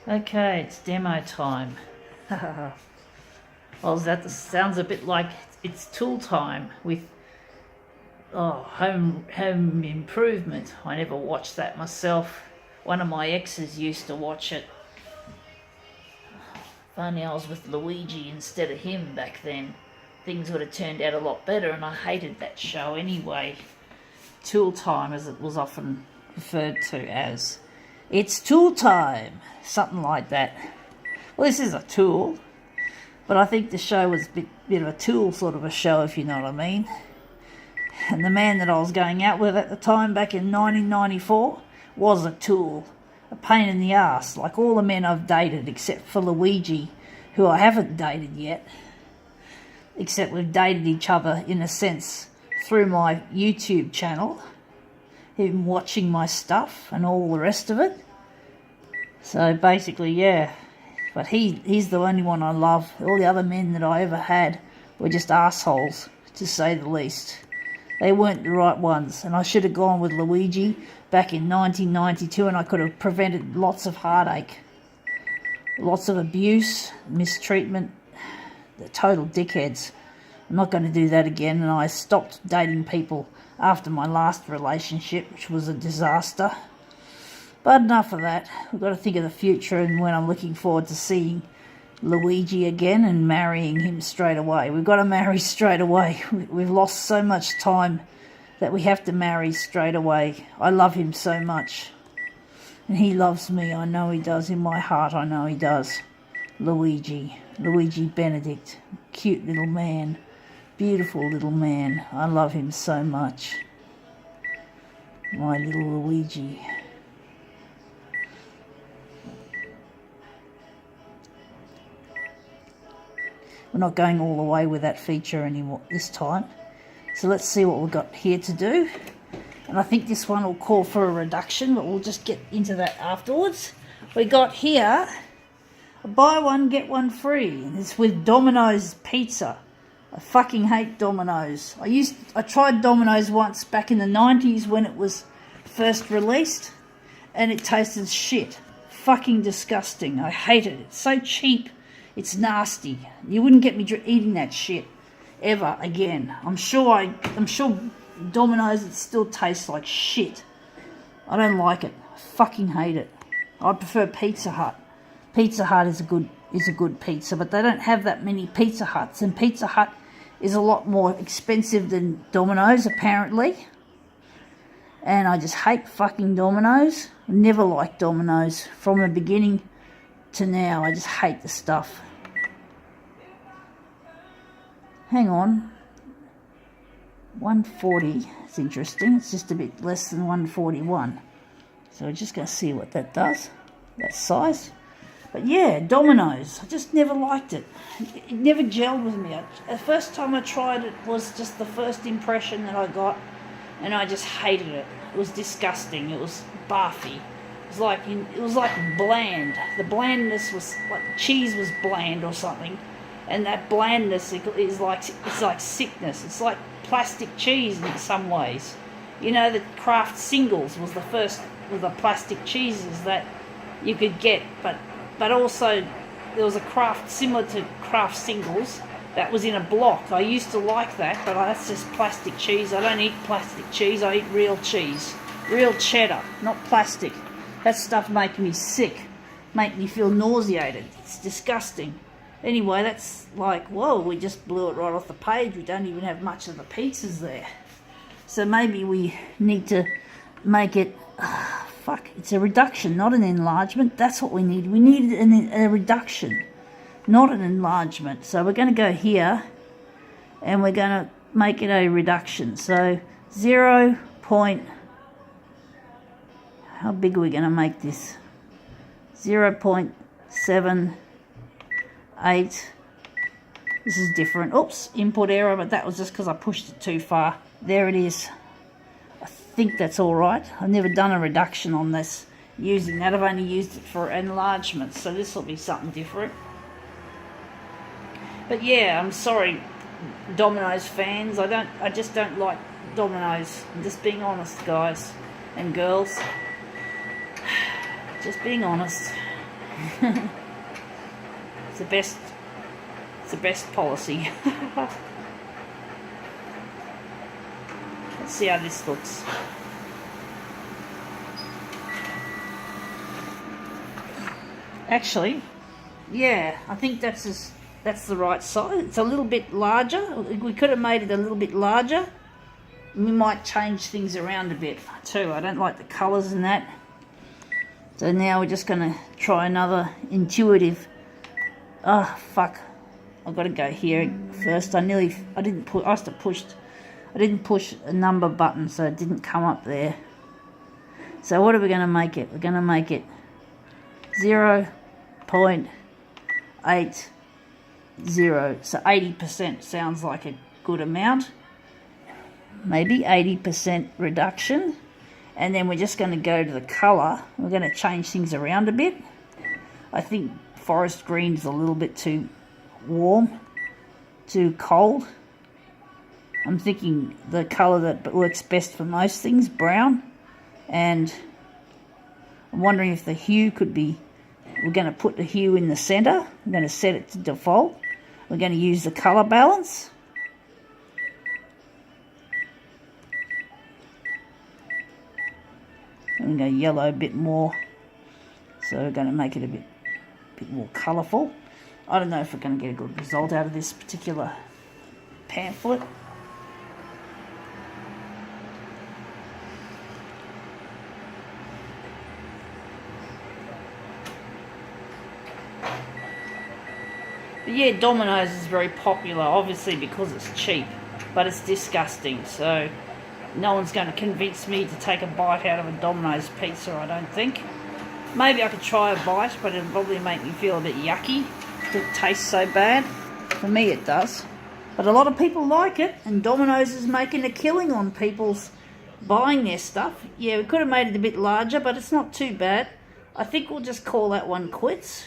Okay, it's demo time. Well, that sounds a bit like it's tool time with home improvement. I never watched that myself. One of my exes used to watch it. If only I was with Luigi instead of him back then, things would have turned out a lot better, and I hated that show anyway. Tool time, as it was often referred to as. It's tool time, something like that. Well, this is a tool, but I think the show was a bit of a tool sort of a show, if you know what I mean. And the man that I was going out with at the time, back in 1994, was a tool. A pain in the ass, like all the men I've dated, except for Luigi, who I haven't dated yet. Except we've dated each other, in a sense, through my YouTube channel. Him watching my stuff and all the rest of it. So basically, yeah. But he's the only one I love. All the other men that I ever had were just assholes, to say the least. They weren't the right ones, and I should have gone with Luigi back in 1992, and I could have prevented lots of heartache, lots of abuse, mistreatment. The total dickheads. I'm not going to do that again, and I stopped dating people after my last relationship, which was a disaster. But enough of that. We've got to think of the future, and when I'm looking forward to seeing Luigi again and marrying him straight away. We've got to marry straight away. We've lost so much time that we have to marry straight away. I love him so much. And he loves me. I know he does. In my heart, I know he does. Luigi Benedict. Cute little man. Beautiful little man. I love him so much. My little Luigi. We're not going all the way with that feature anymore this time. So let's see what we've got here to do. And I think this one will call for a reduction, but we'll just get into that afterwards. We got here a buy one, get one free. And it's with Domino's Pizza. I fucking hate Domino's. I tried Domino's once back in the 90s when it was first released, and it tasted shit. Fucking disgusting. I hate it. It's so cheap. It's nasty. You wouldn't get me eating that shit ever again. I'm sure Domino's, it still tastes like shit. I don't like it. I fucking hate it. I prefer Pizza Hut. Pizza Hut is a good pizza, but they don't have that many Pizza Huts, and Pizza Hut is a lot more expensive than Domino's apparently. And I just hate fucking Domino's. I never liked Domino's from the beginning to now. I just hate the stuff. Hang on. 140. It's interesting. It's just a bit less than 141. So we're just going to see what that does. That size. But yeah, Domino's. I just never liked it. It never gelled with me. The first time I tried it was just the first impression that I got, and I just hated it. It was disgusting. It was barfy. It was like bland. The blandness was like cheese was bland or something, and that blandness is like sickness. It's like plastic cheese in some ways. You know, the Kraft singles was the first of the plastic cheeses that you could get, but also there was a Kraft similar to Kraft singles that was in a block. I used to like that, but that's just plastic cheese. I don't eat plastic cheese. I eat real cheese, real cheddar, not plastic. That stuff makes me sick, make me feel nauseated. It's disgusting. Anyway, that's like, whoa, we just blew it right off the page. We don't even have much of the pizzas there. So maybe we need to make it, it's a reduction, not an enlargement. That's what we need. We need a reduction, not an enlargement. So we're going to go here, and we're going to make it a reduction. So 0. How big are we going to make this? 0.78. This is different. Oops, input error, but that was just because I pushed it too far. There it is. I think that's all right. I've never done a reduction on this using that. I've only used it for enlargement, so this will be something different. But yeah, I'm sorry, Domino's fans. I just don't like Domino's. I'm just being honest, guys and girls. Just being honest. It's the best policy. Let's see how this looks. Actually, yeah, I think that's the right size. It's a little bit larger. We could have made it a little bit larger. We might change things around a bit too. I don't like the colours and that. So now we're just going to try another intuitive. Oh, fuck. I've got to go here first. I didn't push a number button, so it didn't come up there. So what are we going to make it? We're going to make it 0.80. So 80% sounds like a good amount. Maybe 80% reduction. And then we're just going to go to the colour. We're going to change things around a bit. I think forest green is a little bit too warm, too cold. I'm thinking the colour that works best for most things, brown. And I'm wondering if the hue could be, we're going to put the hue in the centre. I'm going to set it to default. We're going to use the colour balance. I'm going to yellow a bit more, so we're going to make it a bit more colourful. I don't know if we're going to get a good result out of this particular pamphlet. But yeah, Domino's is very popular, obviously because it's cheap, but it's disgusting, so no one's going to convince me to take a bite out of a Domino's pizza, I don't think. Maybe I could try a bite, but it'll probably make me feel a bit yucky. It tastes so bad. For me it does. But a lot of people like it, and Domino's is making a killing on people's buying their stuff. Yeah, we could have made it a bit larger, but it's not too bad. I think we'll just call that one quits.